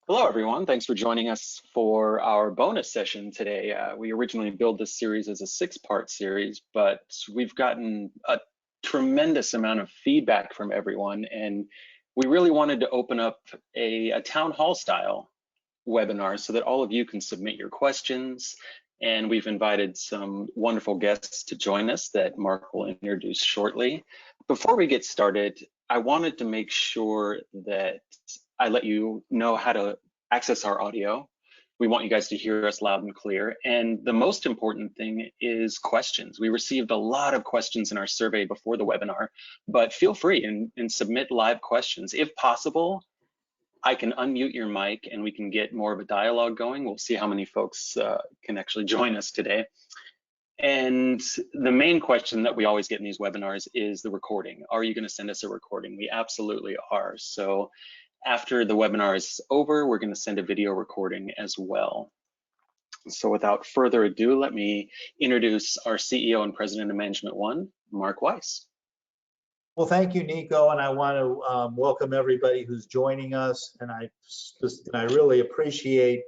Hello, everyone. Thanks for joining us for our bonus session today. We originally built this series as a 6-part series, but we've gotten a tremendous amount of feedback from everyone, and we really wanted to open up a town hall style webinar so that all of you can submit your questions. And we've invited some wonderful guests to join us that Mark will introduce shortly. Before we get started, I wanted to make sure that I let you know how to access our audio. We want you guys to hear us loud and clear. And the most important thing is questions. We received a lot of questions in our survey before the webinar, but feel free and submit live questions. If possible, I can unmute your mic and we can get more of a dialogue going. We'll see how many folks can actually join us today. And the main question that we always get in these webinars is the recording. Are you going to send us a recording? We absolutely are. So after the webinar is over, we're going to send a video recording as well. So without further ado, let me introduce our CEO and President of Management One, Mark Weiss. Well, thank you, Nico, and I want to welcome everybody who's joining us. And I really appreciate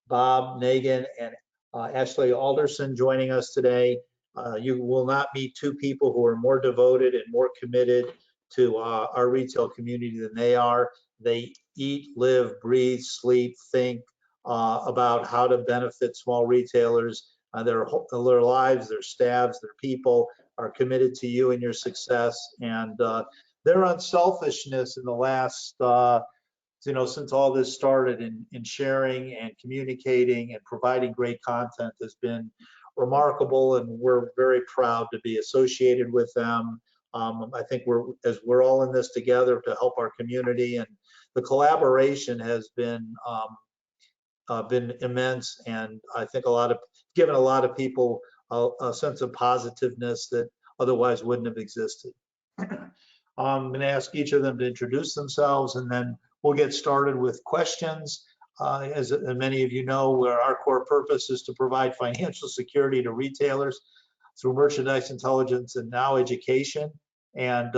Bob Negen and Ashley Alderson joining us today. You will not meet two people who are more devoted and more committed to our retail community than they are. They eat, live, breathe, sleep, think about how to benefit small retailers. Their lives, their staffs, their people are committed to you and your success. And their unselfishness in the last, since all this started in sharing and communicating and providing great content has been remarkable. And we're very proud to be associated with them. I think we're all in this together to help our community, and the collaboration has been immense, and I think given a lot of people a sense of positiveness that otherwise wouldn't have existed. I'm going to ask each of them to introduce themselves, and then we'll get started with questions. As many of you know, our core purpose is to provide financial security to retailers through merchandise intelligence and now education. And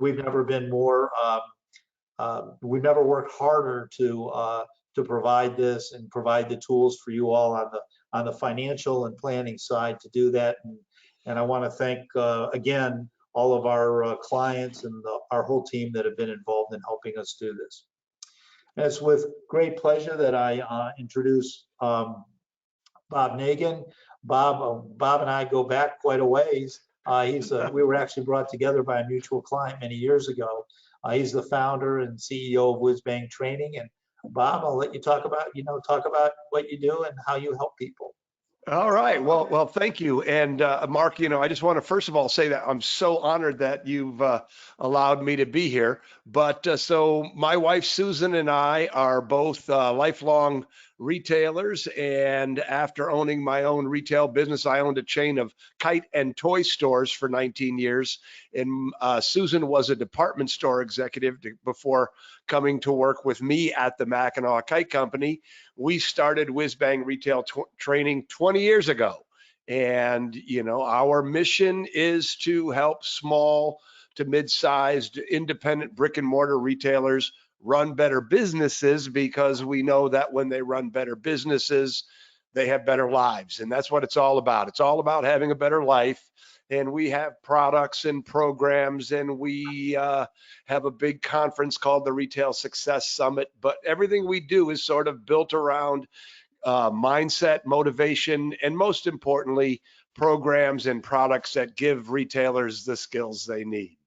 we've never been more, we've never worked harder to provide this and provide the tools for you all on the financial and planning side to do that. And I want to thank again all of our clients and our whole team that have been involved in helping us do this. And it's with great pleasure that I introduce Bob Negen. Bob and I go back quite a ways. We were actually brought together by a mutual client many years ago. He's the founder and CEO of WhizBang Training. And Bob, I'll let you talk about what you do and how you help people. All right. Well, thank you. And Mark, I just want to first of all say that I'm so honored that you've allowed me to be here. But so my wife Susan and I are both lifelong retailers, and after owning my own retail business, I owned a chain of kite and toy stores for 19 years. And Susan was a department store executive before coming to work with me at the Mackinac Kite Company. We started WhizBang Retail Training 20 years ago. And, our mission is to help small to mid-sized independent brick and mortar retailers run better businesses, because we know that when they run better businesses, they have better lives. And that's what it's all about. It's all about having a better life. And we have products and programs, and we have a big conference called the Retail Success Summit. But everything we do is sort of built around mindset, motivation, and most importantly, programs and products that give retailers the skills they need.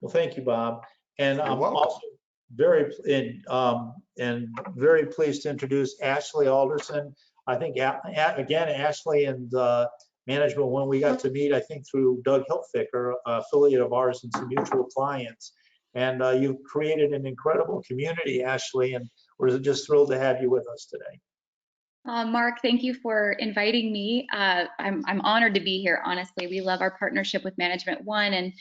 Well, thank you, Bob. And You're I'm welcome. also very pleased to introduce Ashley Alderson. I think again, Ashley and management, when we got to meet, I think through Doug Hilfiger, affiliate of ours, and some mutual clients. And you've created an incredible community, Ashley, and we're just thrilled to have you with us today. Mark, thank you for inviting me. I'm honored to be here, honestly. We love our partnership with Management One, and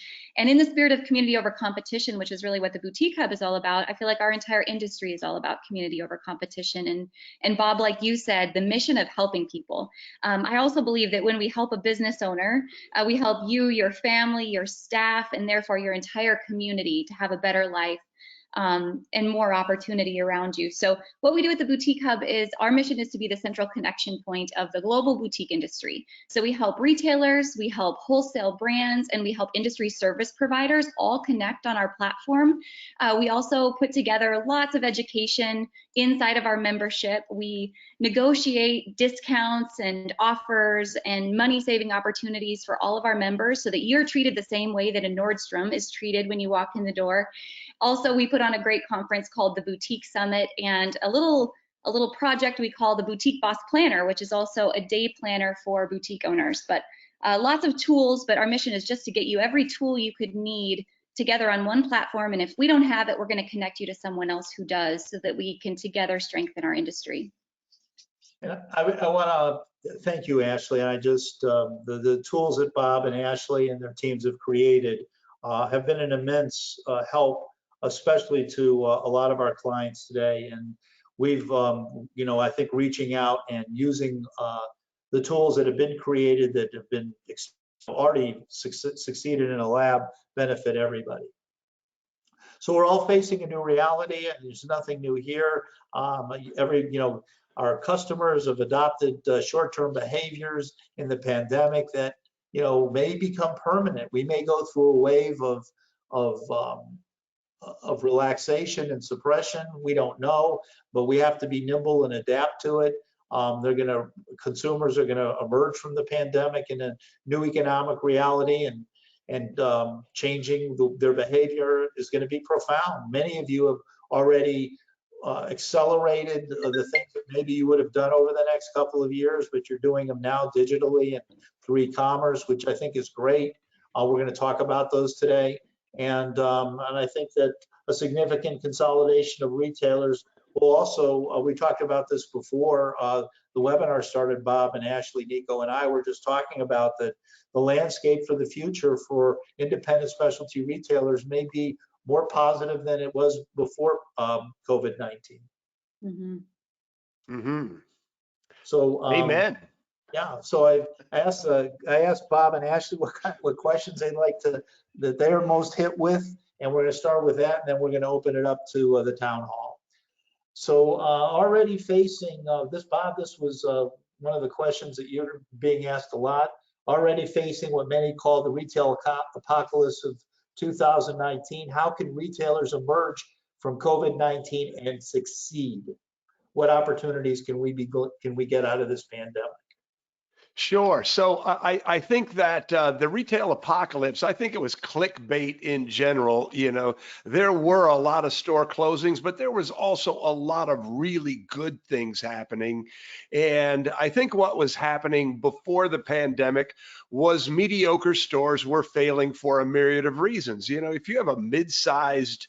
in the spirit of community over competition, which is really what the Boutique Hub is all about, I feel like our entire industry is all about community over competition. And Bob, like you said, the mission of helping people. I also believe that when we help a business owner, we help you, your family, your staff, and therefore your entire community to have a better life. and more opportunity around you. So what we do at the Boutique Hub is our mission is to be the central connection point of the global boutique industry. So we help retailers, we help wholesale brands, and we help industry service providers all connect on our platform. We also put together lots of education inside of our membership. We negotiate discounts and offers and money-saving opportunities for all of our members so that you're treated the same way that a Nordstrom is treated when you walk in the door. Also, we put on a great conference called the Boutique Summit and a little project we call the Boutique Boss Planner, which is also a day planner for boutique owners. But lots of tools, but our mission is just to get you every tool you could need together on one platform. And if we don't have it, we're going to connect you to someone else who does so that we can together strengthen our industry. And I want to thank you, Ashley. I just, the tools that Bob and Ashley and their teams have created have been an immense help, especially to a lot of our clients today. And we've, I think reaching out and using the tools that have been created that have been already succeeded in a lab benefit everybody. So we're all facing a new reality, and there's nothing new here. Our customers have adopted short-term behaviors in the pandemic that may become permanent. We may go through a wave of relaxation and suppression. We don't know, but we have to be nimble and adapt to it. Consumers are gonna emerge from the pandemic in a new economic reality, and changing their behavior is going to be profound. Many of you have already accelerated the things that maybe you would have done over the next couple of years, but you're doing them now digitally and through e-commerce, which I think is great. We're going to talk about those today. And I think that a significant consolidation of retailers will also, we talked about this before the webinar started. Bob and Ashley, Nico and I were just talking about that the landscape for the future for independent specialty retailers may be more positive than it was before COVID-19. Mm-hmm. Mm-hmm. So amen. Yeah, so I asked Bob and Ashley what questions they'd like that they're most hit with, and we're going to start with that, and then we're going to open it up to the town hall. So already facing this, Bob, this was one of the questions that you're being asked a lot. Already facing what many call the retail apocalypse of 2019. How can retailers emerge from COVID-19 and succeed? What opportunities can we get out of this pandemic? Sure. So I think that the retail apocalypse, I think it was clickbait in general. There were a lot of store closings, but there was also a lot of really good things happening. And I think what was happening before the pandemic was mediocre stores were failing for a myriad of reasons. If you have a mid-sized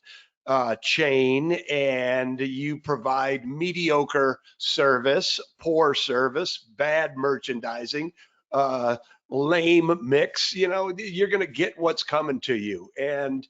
chain and you provide mediocre service, poor service, bad merchandising, lame mix, you're going to get what's coming to you. And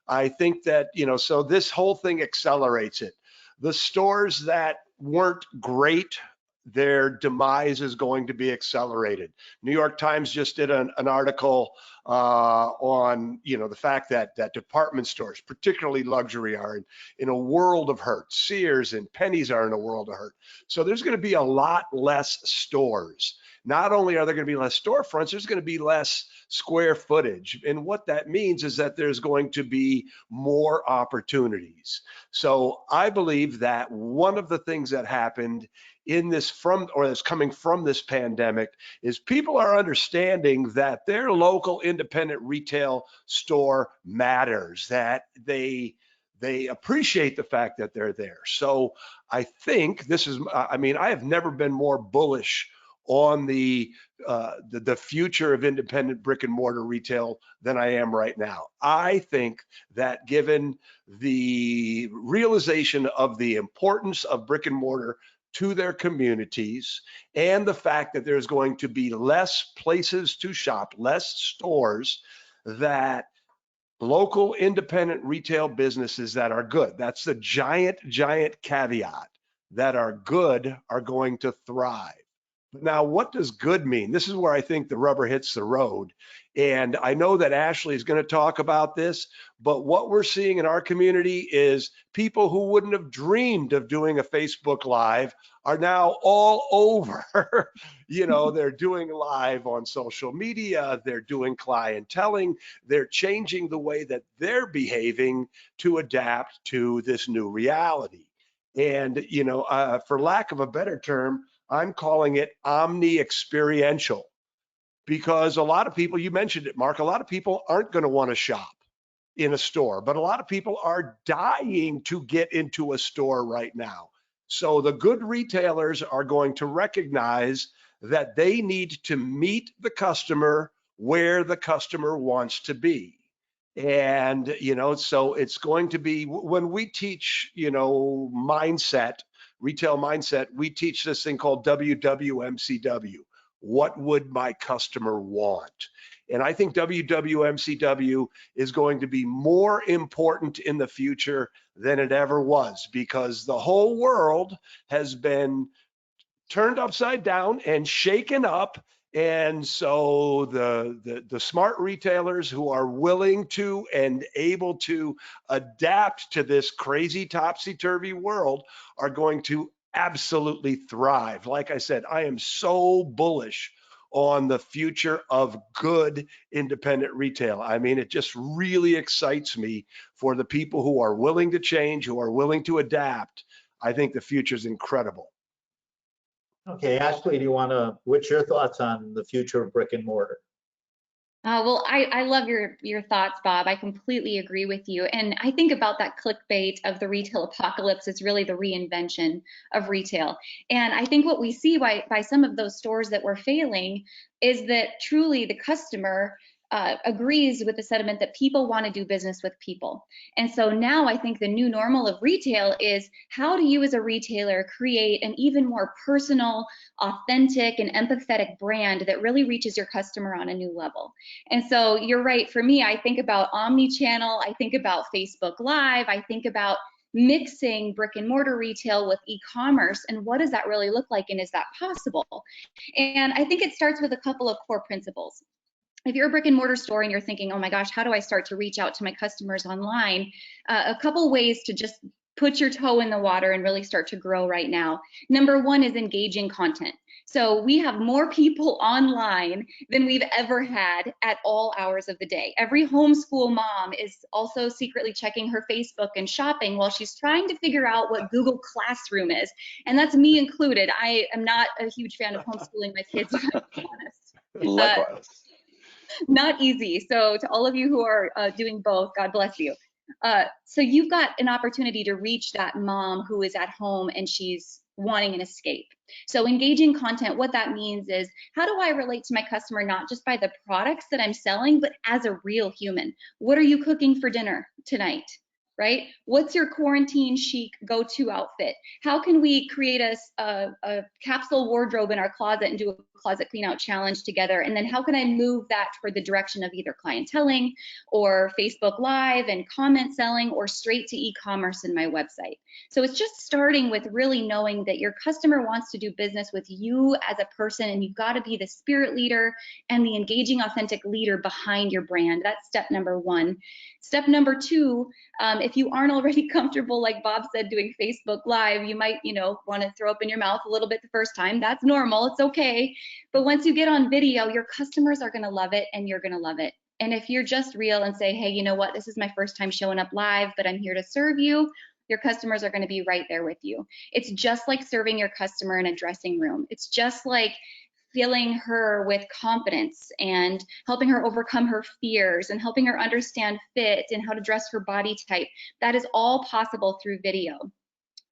I think that, so this whole thing accelerates it. The stores that weren't great, their demise is going to be accelerated. New York Times just did an article on the fact that department stores, particularly luxury, are in a world of hurt. Sears and Penny's are in a world of hurt. So there's going to be a lot less stores. Not only are there going to be less storefronts, there's going to be less square footage. And what that means is that there's going to be more opportunities. So I believe that one of the things that happened in this that's coming from this pandemic is people are understanding that their local independent retail store matters, that they appreciate the fact that they're there. So I think I have never been more bullish on the future of independent brick and mortar retail than I am right now. I think that given the realization of the importance of brick and mortar to their communities and the fact that there's going to be less places to shop, less stores, that local independent retail businesses that are good, that's the giant caveat, that are good are going to thrive. But now, what does good mean? This is where I think the rubber hits the road. And I know that Ashley is going to talk about this, but what we're seeing in our community is people who wouldn't have dreamed of doing a Facebook Live are now all over. You know, they're doing live on social media, they're doing clienteling, they're changing the way that they're behaving to adapt to this new reality. And, you know, for lack of a better term, I'm calling it omni-experiential, because a lot of people, you mentioned it, Mark, a lot of people aren't going to want to shop in a store, but a lot of people are dying to get into a store right now. So the good retailers are going to recognize that they need to meet the customer where the customer wants to be. And, you know, so it's going to be, when we teach, you know, mindset, retail mindset, we teach this thing called WWMCW. What would my customer want? And I think WWMCW is going to be more important in the future than it ever was, because the whole world has been turned upside down and shaken up. And so the smart retailers who are willing to and able to adapt to this crazy topsy-turvy world are going to absolutely thrive. Like I said, I am so bullish on the future of good independent retail. I mean, it just really excites me for the people who are willing to change, who are willing to adapt. I think the future is incredible. Okay, Ashley, what's your thoughts on the future of brick and mortar? Well, I love your thoughts, Bob. I completely agree with you. And I think about that clickbait of the retail apocalypse is really the reinvention of retail. And I think what we see by some of those stores that were failing is that truly the customer agrees with the sentiment that people want to do business with people. And so now I think the new normal of retail is, how do you as a retailer create an even more personal, authentic, and empathetic brand that really reaches your customer on a new level? And so you're right. For me, I think about omni-channel, I think about Facebook Live, I think about mixing brick and mortar retail with e-commerce, and what does that really look like, and is that possible? And I think it starts with a couple of core principles. If you're a brick and mortar store and you're thinking, oh my gosh, how do I start to reach out to my customers online? A couple ways to just put your toe in the water and really start to grow right now. Number one is engaging content. So we have more people online than we've ever had at all hours of the day. Every homeschool mom is also secretly checking her Facebook and shopping while she's trying to figure out what Google Classroom is. And that's me included. I am not a huge fan of homeschooling my kids, if I'm honest. Likewise. Not easy. So to all of you who are doing both, God bless you. So you've got an opportunity to reach that mom who is at home and she's wanting an escape. So engaging content, what that means is, how do I relate to my customer, not just by the products that I'm selling, but as a real human? What are you cooking for dinner tonight? Right? What's your quarantine chic go-to outfit? How can we create a capsule wardrobe in our closet and do a closet clean out challenge together? And then how can I move that toward the direction of either clienteling or Facebook Live and comment selling, or straight to e-commerce in my website? So it's just starting with really knowing that your customer wants to do business with you as a person, and you've got to be the spirit leader and the engaging, authentic leader behind your brand. That's step number one. Step number two, if you aren't already comfortable, like Bob said, doing Facebook Live, you might, want to throw up in your mouth a little bit the first time. That's normal. It's okay. But once you get on video, your customers are going to love it, and you're going to love it. And if you're just real and say, hey, you know what, this is my first time showing up live, but I'm here to serve you, your customers are going to be right there with you. It's just like serving your customer in a dressing room. It's just like filling her with confidence and helping her overcome her fears and helping her understand fit and how to dress her body type. That is all possible through video.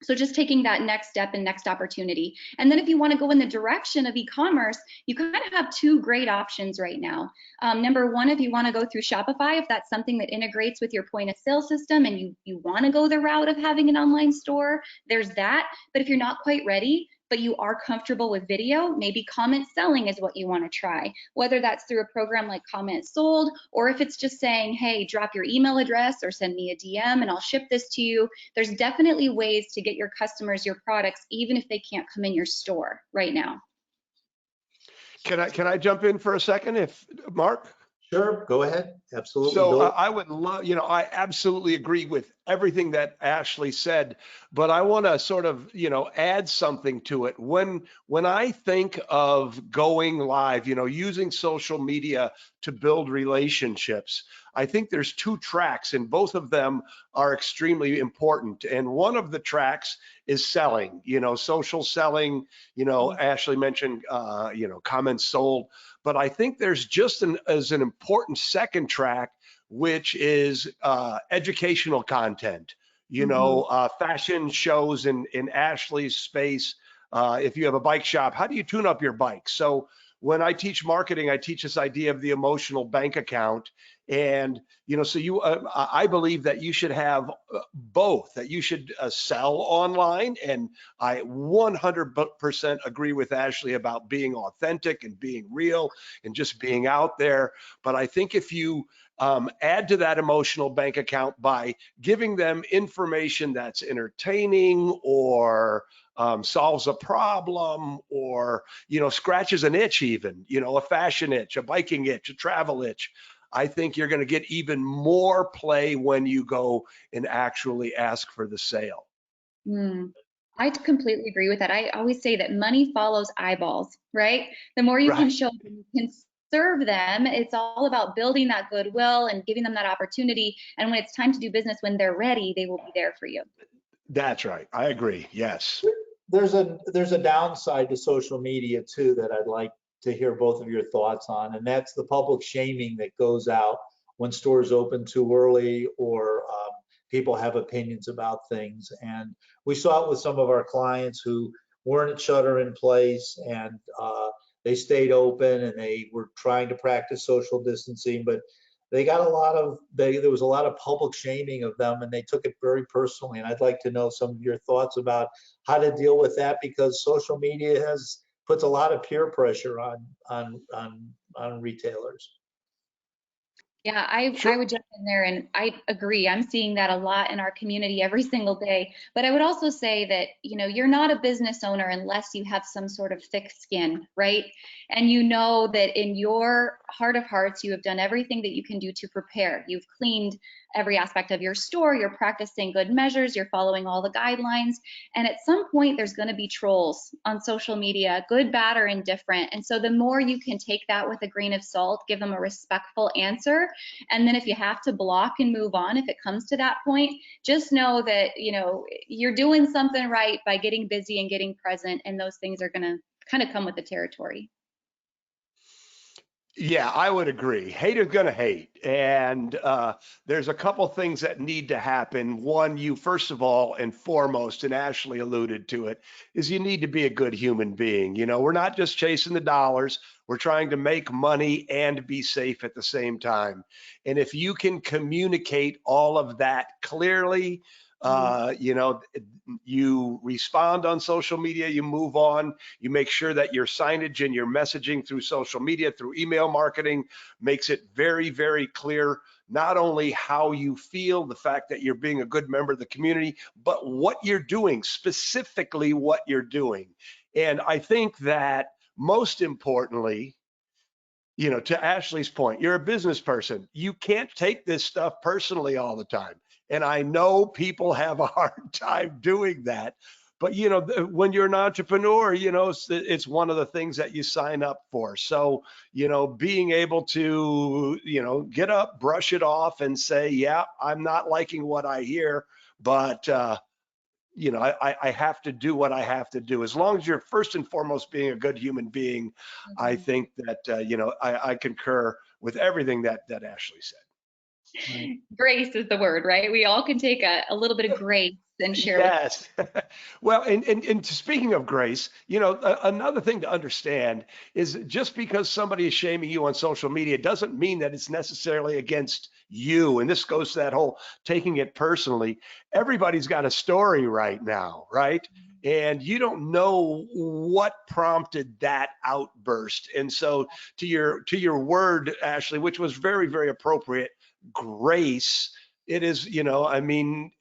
So just taking that next step and next opportunity. And then if you want to go in the direction of e-commerce, you kind of have two great options right now. Number one, if you want to go through Shopify, if that's something that integrates with your point of sale system and you want to go the route of having an online store, there's that. But if you're not quite ready, but you are comfortable with video, maybe comment selling is what you want to try, whether that's through a program like Comment Sold, or if it's just saying, hey, drop your email address or send me a DM and I'll ship this to you. There's definitely ways to get your customers your products, even if they can't come in your store right now. Can I jump in for a second, if Mark? Sure, go ahead. Absolutely. So Bill. I would love, I absolutely agree with everything that Ashley said, but I want to sort of, add something to it. When I think of going live, using social media to build relationships, I think there's two tracks, and both of them are extremely important. And one of the tracks is selling, social selling. Ashley mentioned, comments sold. But I think there's just as an important second track, which is educational content. Fashion shows in Ashley's space. If you have a bike shop, how do you tune up your bike? So when I teach marketing, I teach this idea of the emotional bank account. And, I believe that you should have both, that you should sell online. And I 100% agree with Ashley about being authentic and being real and just being out there. But I think if you add to that emotional bank account by giving them information that's entertaining or solves a problem or, scratches an itch even, a fashion itch, a biking itch, a travel itch, I think you're going to get even more play when you go and actually ask for the sale. I completely agree with that. I always say that money follows eyeballs, right? The more you can show them, you can serve them. It's all about building that goodwill and giving them that opportunity. And when it's time to do business, when they're ready, they will be there for you. That's right. I agree. Yes. There's a downside to social media too that I'd like to hear both of your thoughts on, and that's the public shaming that goes out when stores open too early or people have opinions about things. And we saw it with some of our clients who weren't at shutter in place, and they stayed open and they were trying to practice social distancing, but they got there was a lot of public shaming of them, and they took it very personally. And I'd like to know some of your thoughts about how to deal with that, because social media puts a lot of peer pressure on retailers. Yeah, I would jump in there, and I agree. I'm seeing that a lot in our community every single day. But I would also say that, you're not a business owner unless you have some sort of thick skin, right? And you know that in your heart of hearts, you have done everything that you can do to prepare. You've cleaned every aspect of your store, you're practicing good measures, you're following all the guidelines. And at some point, there's going to be trolls on social media, good, bad, or indifferent. And so the more you can take that with a grain of salt, give them a respectful answer. And then if you have to block and move on, if it comes to that point, just know that, you're doing something right by getting busy and getting present. And those things are going to kind of come with the territory. Yeah, I would agree. Haters gonna hate, and there's a couple things that need to happen. One, you first of all and foremost, and Ashley alluded to it, is you need to be a good human being. We're not just chasing the dollars. We're trying to make money and be safe at the same time. And if you can communicate all of that clearly, you respond on social media, you move on, you make sure that your signage and your messaging through social media, through email marketing, makes it very, very clear, not only how you feel, the fact that you're being a good member of the community, but what you're doing, specifically what you're doing. And I think that most importantly, to Ashley's point, you're a business person. You can't take this stuff personally all the time. And I know people have a hard time doing that. But, when you're an entrepreneur, it's one of the things that you sign up for. So, being able to, get up, brush it off and say, yeah, I'm not liking what I hear, but, I have to do what I have to do. As long as you're first and foremost being a good human being, I think that, I concur with everything that Ashley said. Grace is the word, right? We all can take a little bit of grace and share. Yes. Well, and speaking of grace, another thing to understand is just because somebody is shaming you on social media doesn't mean that it's necessarily against you. And this goes to that whole taking it personally. Everybody's got a story right now, right? And you don't know what prompted that outburst. And so to your word, Ashley, which was very, very appropriate, grace, it is,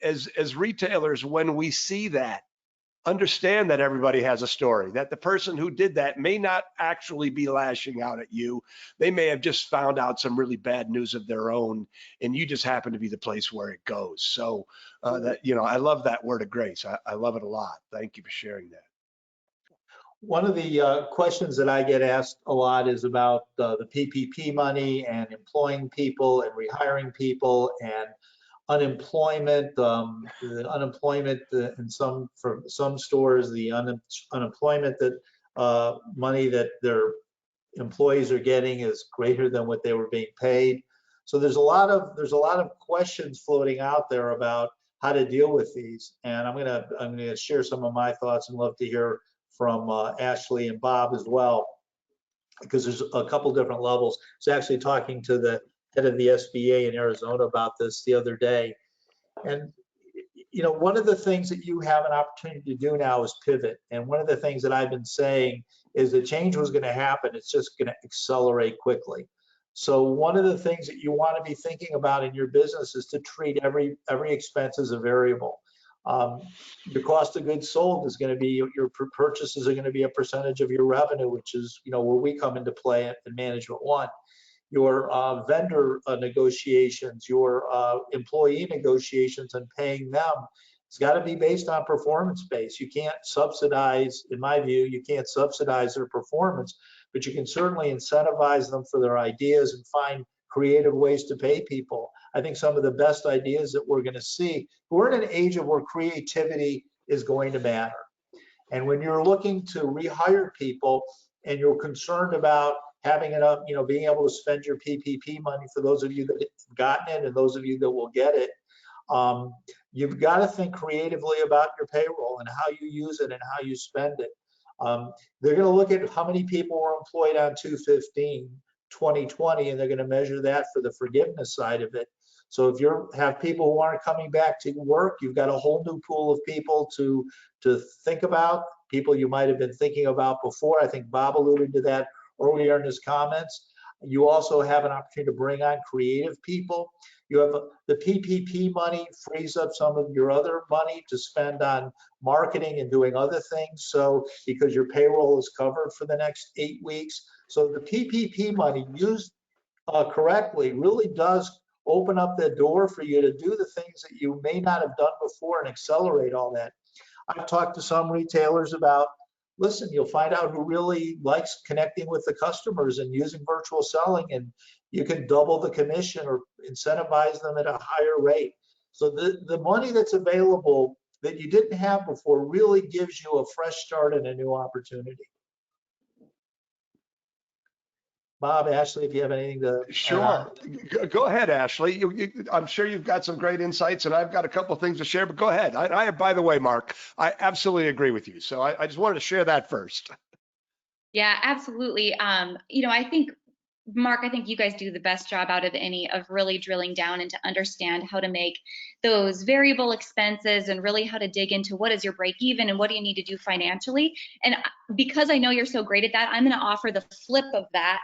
as retailers, when we see that, understand that everybody has a story, that the person who did that may not actually be lashing out at you. They may have just found out some really bad news of their own, and you just happen to be the place where it goes. So that, you know, I love that word of grace. I love it a lot. Thank you for sharing that. One of the questions that I get asked a lot is about the PPP money and employing people and rehiring people and unemployment. The unemployment in for some stores, the unemployment that money that their employees are getting is greater than what they were being paid. So there's a lot of questions floating out there about how to deal with these, and I'm gonna share some of my thoughts and love to hear from Ashley and Bob as well, because there's a couple different levels. I was actually talking to the head of the SBA in Arizona about this the other day, and you know, one of the things that you have an opportunity to do now is pivot. And one of the things that I've been saying is that change was going to happen. It's just going to accelerate quickly. So one of the things that you want to be thinking about in your business is to treat every expense as a variable. Your cost of goods sold is going to be, your purchases are going to be a percentage of your revenue, which is, you know, where we come into play at Management One. Your vendor negotiations, your employee negotiations and paying them, it's got to be based on performance base. You can't subsidize, in my view, you can't subsidize their performance, but you can certainly incentivize them for their ideas and find creative ways to pay people. I think some of the best ideas that we're going to see, we're in an age of where creativity is going to matter. And when you're looking to rehire people and you're concerned about having enough, you know, being able to spend your PPP money, for those of you that have gotten it and those of you that will get it, you've got to think creatively about your payroll and how you use it and how you spend it. They're going to look at how many people were employed on 2/15/2020, and they're going to measure that for the forgiveness side of it. So if you have people who aren't coming back to work, you've got a whole new pool of people to think about, people you might have been thinking about before. I think Bob alluded to that earlier in his comments. You also have an opportunity to bring on creative people. You have the PPP money frees up some of your other money to spend on marketing and doing other things. So because your payroll is covered for the next 8 weeks. So the PPP money used correctly really does open up the door for you to do the things that you may not have done before and accelerate all that. I've talked to some retailers about, listen, you'll find out who really likes connecting with the customers and using virtual selling, and you can double the commission or incentivize them at a higher rate. So the money that's available that you didn't have before really gives you a fresh start and a new opportunity. Bob, Ashley, if you have anything to Sure. Go ahead, Ashley. I'm sure you've got some great insights, and I've got a couple of things to share, but go ahead. By the way, Mark, I absolutely agree with you. So I just wanted to share that first. Yeah, absolutely. You know, I think, Mark, I think you guys do the best job out of any of really drilling down and to understand how to make those variable expenses and really how to dig into what is your break even and what do you need to do financially. And because I know you're so great at that, I'm going to offer the flip of that.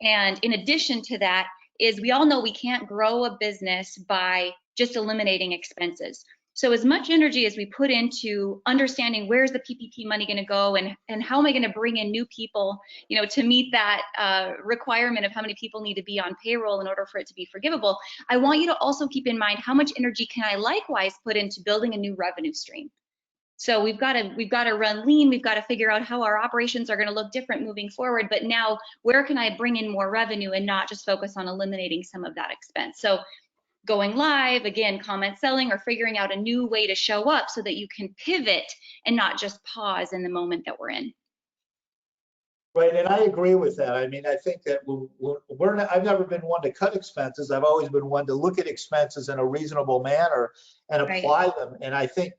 And in addition to that is we all know we can't grow a business by just eliminating expenses. So as much energy as we put into understanding where's the PPP money going to go and how am I going to bring in new people, you know, to meet that requirement of how many people need to be on payroll in order for it to be forgivable, I want you to also keep in mind how much energy can I likewise put into building a new revenue stream. So we've got to run lean. We've got to figure out how our operations are going to look different moving forward. But now, where can I bring in more revenue and not just focus on eliminating some of that expense? So going live, again, comment selling, or figuring out a new way to show up so that you can pivot and not just pause in the moment that we're in. Right, and I agree with that. I mean, I think that I've never been one to cut expenses. I've always been one to look at expenses in a reasonable manner and apply them. And I think,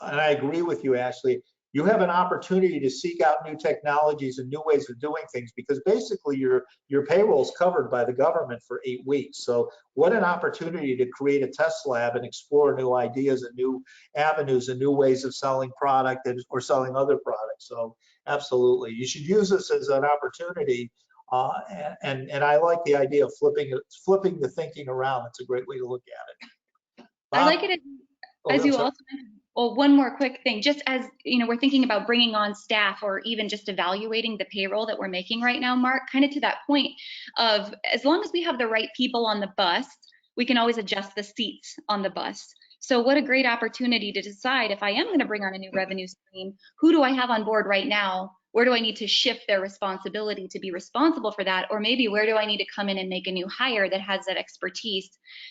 and I agree with you, Ashley, you have an opportunity to seek out new technologies and new ways of doing things, because basically your payroll is covered by the government for 8 weeks. So what an opportunity to create a test lab and explore new ideas and new avenues and new ways of selling product or selling other products. So absolutely, you should use this as an opportunity. And I like the idea of flipping the thinking around. It's a great way to look at it. Bob? I like it as you also mentioned. Well, one more quick thing, just as you know, we're thinking about bringing on staff or even just evaluating the payroll that we're making right now, Mark, kind of to that point of as long as we have the right people on the bus, we can always adjust the seats on the bus. So what a great opportunity to decide if I am going to bring on a new revenue stream, who do I have on board right now? Where do I need to shift their responsibility to be responsible for that? Or maybe where do I need to come in and make a new hire that has that expertise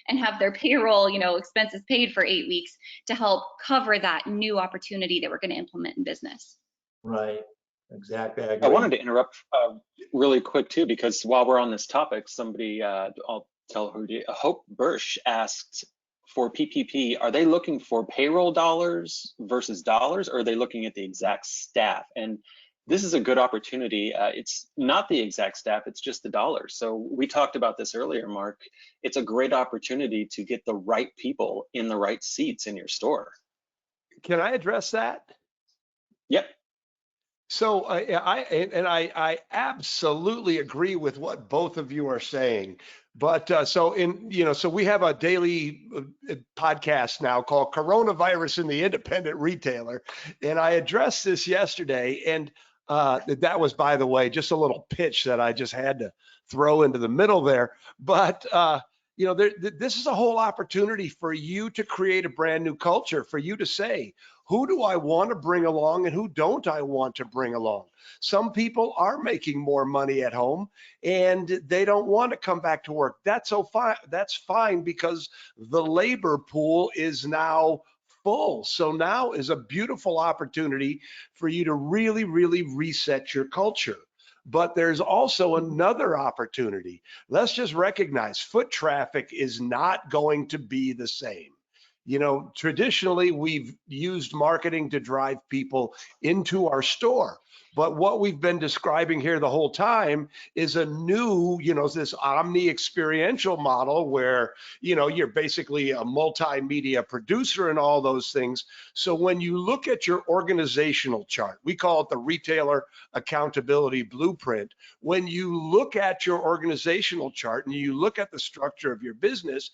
and have their payroll, you know, expenses paid for 8 weeks to help cover that new opportunity that we're going to implement in business. Right, exactly. I I agree. wanted to interrupt really quick too, because while we're on this topic, somebody, I'll tell who, Hope Bursch asked for PPP, are they looking for payroll dollars versus dollars, or are they looking at the exact staff? And this is a good opportunity. It's not the exact staff, it's just the dollars. So we talked about this earlier, Mark. It's a great opportunity to get the right people in the right seats in your store. Can I address that? Yep. So I absolutely agree with what both of you are saying. But so we have a daily podcast now called Coronavirus in the Independent Retailer, and I addressed this yesterday. And that was, by the way, just a little pitch that I just had to throw into the middle there. But this is a whole opportunity for you to create a brand new culture, for you to say, who do I want to bring along and who don't I want to bring along? Some people are making more money at home and they don't want to come back to work. That's fine because the labor pool is now full. So now is a beautiful opportunity for you to really, really reset your culture. But there's also another opportunity. Let's just recognize foot traffic is not going to be the same. You know, traditionally, we've used marketing to drive people into our store. But what we've been describing here the whole time is a new, this omni experiential model where, you're basically a multimedia producer and all those things. So when you look at your organizational chart, we call it the retailer accountability blueprint. When you look at your organizational chart and you look at the structure of your business,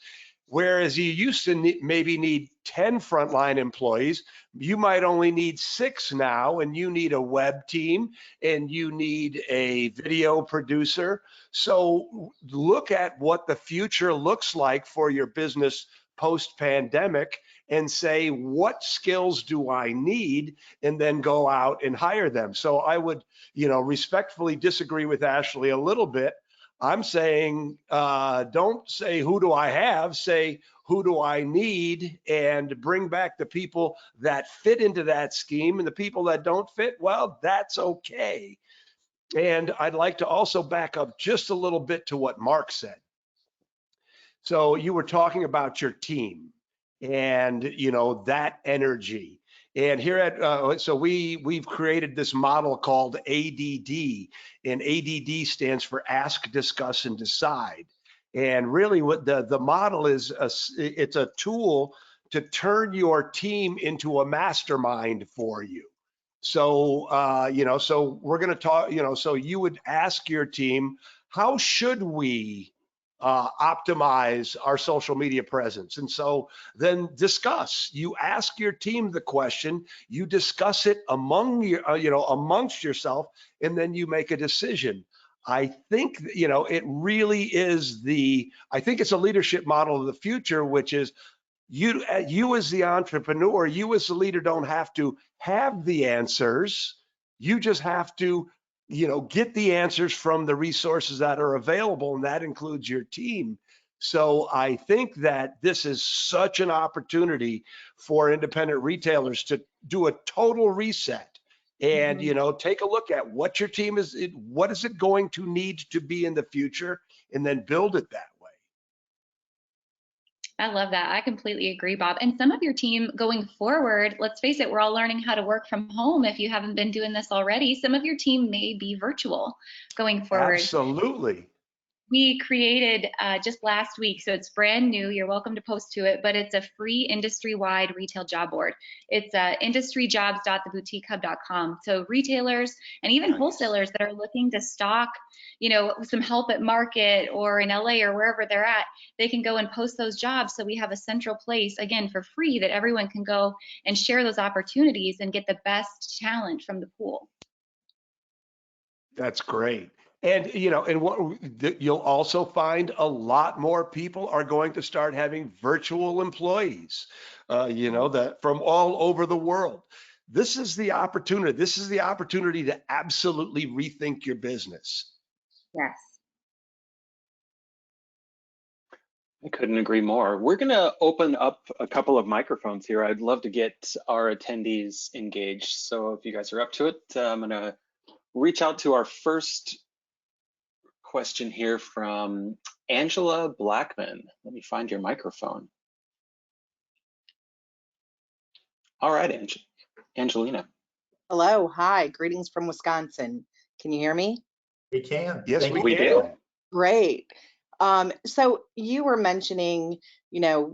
whereas you used to maybe need 10 frontline employees, you might only need 6 now, and you need a web team and you need a video producer. So look at what the future looks like for your business post-pandemic and say, what skills do I need? And then go out and hire them. So I would, respectfully disagree with Ashley a little bit. I'm saying, don't say, who do I have? Say, who do I need? And bring back the people that fit into that scheme, and the people that don't fit, well, that's okay. And I'd like to also back up just a little bit to what Mark said. So you were talking about your team and, that energy. And here at, so we've created this model called ADD, and ADD stands for Ask, Discuss, and Decide. And really what the model is, it's a tool to turn your team into a mastermind for you. So, so we're going to talk, so you would ask your team, how should we optimize our social media presence? And so then discuss. You ask your team the question, you discuss it among your, amongst yourself, and then you make a decision. I think, it really is I think it's a leadership model of the future, which is you as the entrepreneur, you as the leader don't have to have the answers. You just have to get the answers from the resources that are available, and that includes your team. So I think that this is such an opportunity for independent retailers to do a total reset and, take a look at what your team is, what is it going to need to be in the future, and then build it that way. I love that. I completely agree, Bob. And some of your team going forward, let's face it, we're all learning how to work from home. If you haven't been doing this already, some of your team may be virtual going forward. Absolutely. We created just last week, so it's brand new. You're welcome to post to it, but it's a free industry-wide retail job board. It's industryjobs.theboutiquehub.com. So retailers and even wholesalers that are looking to stock, some help at market or in LA or wherever they're at, they can go and post those jobs. So we have a central place, again, for free, that everyone can go and share those opportunities and get the best talent from the pool. That's great. And, and what you'll also find, a lot more people are going to start having virtual employees, that from all over the world. This is the opportunity. This is the opportunity to absolutely rethink your business. Yes. I couldn't agree more. We're going to open up a couple of microphones here. I'd love to get our attendees engaged. So if you guys are up to it, I'm going to reach out to our first question here from Angela Blackman. Let me find your microphone. All right, Angelina. Hello, hi, greetings from Wisconsin. Can you hear me? We can. Yes, Thank we you. can. Great. So you were mentioning,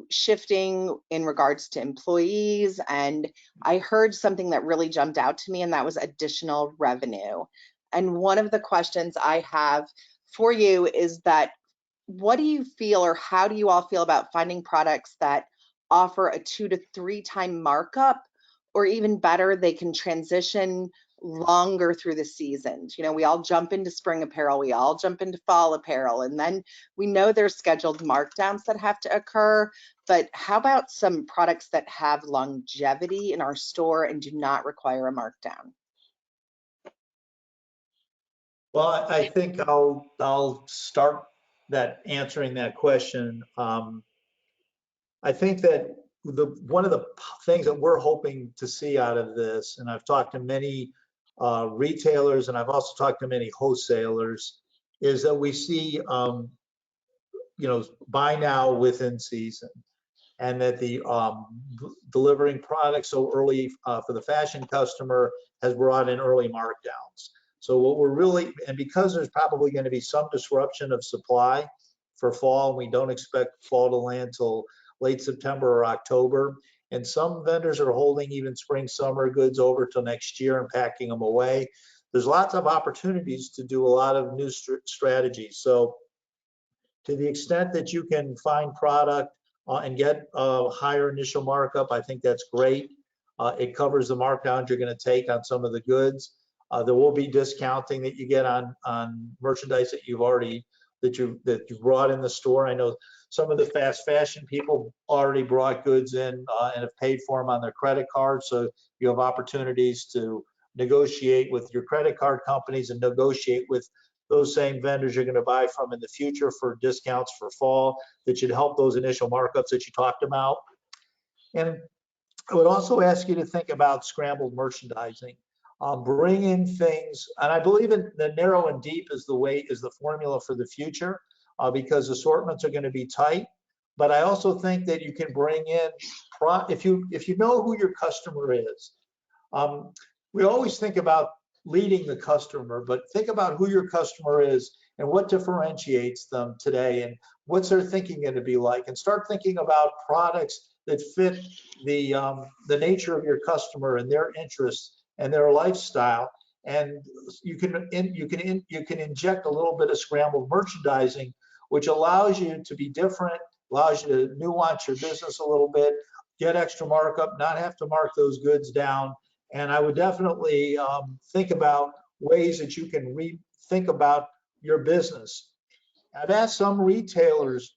shifting in regards to employees, and I heard something that really jumped out to me, and that was additional revenue. And one of the questions I have for you is that, what do you feel, or how do you all feel about finding products that offer a 2 to 3 time markup, or even better, they can transition longer through the seasons? We all jump into spring apparel, we all jump into fall apparel, and then we know there's scheduled markdowns that have to occur. But how about some products that have longevity in our store and do not require a markdown? Well, I think I'll start answering that question. I think that one of the things that we're hoping to see out of this, and I've talked to many retailers and I've also talked to many wholesalers, is that we see buy now within season, and that the delivering products so early for the fashion customer has brought in early markdowns. So what we're really, and because there's probably going to be some disruption of supply for fall, and we don't expect fall to land till late September or October, and some vendors are holding even spring summer goods over till next year and packing them away. There's lots of opportunities to do a lot of new strategies. So to the extent that you can find product and get a higher initial markup, I think that's great. It covers the markdowns you're going to take on some of the goods. There will be discounting that you get on merchandise that you've brought in the store. I know some of the fast fashion people already brought goods in and have paid for them on their credit card. So you have opportunities to negotiate with your credit card companies and negotiate with those same vendors you're going to buy from in the future for discounts for fall that should help those initial markups that you talked about. And I would also ask you to think about scrambled merchandising. Bring in things, and I believe in the narrow and deep is the formula for the future, because assortments are going to be tight. But I also think that you can bring in, if you know who your customer is. We always think about leading the customer, but think about who your customer is and what differentiates them today and what's their thinking going to be like, and start thinking about products that fit the nature of your customer and their interests and their lifestyle. And you can inject a little bit of scrambled merchandising, which allows you to be different, allows you to nuance your business a little bit, get extra markup, not have to mark those goods down. And I would definitely think about ways that you can rethink about your business. I've asked some retailers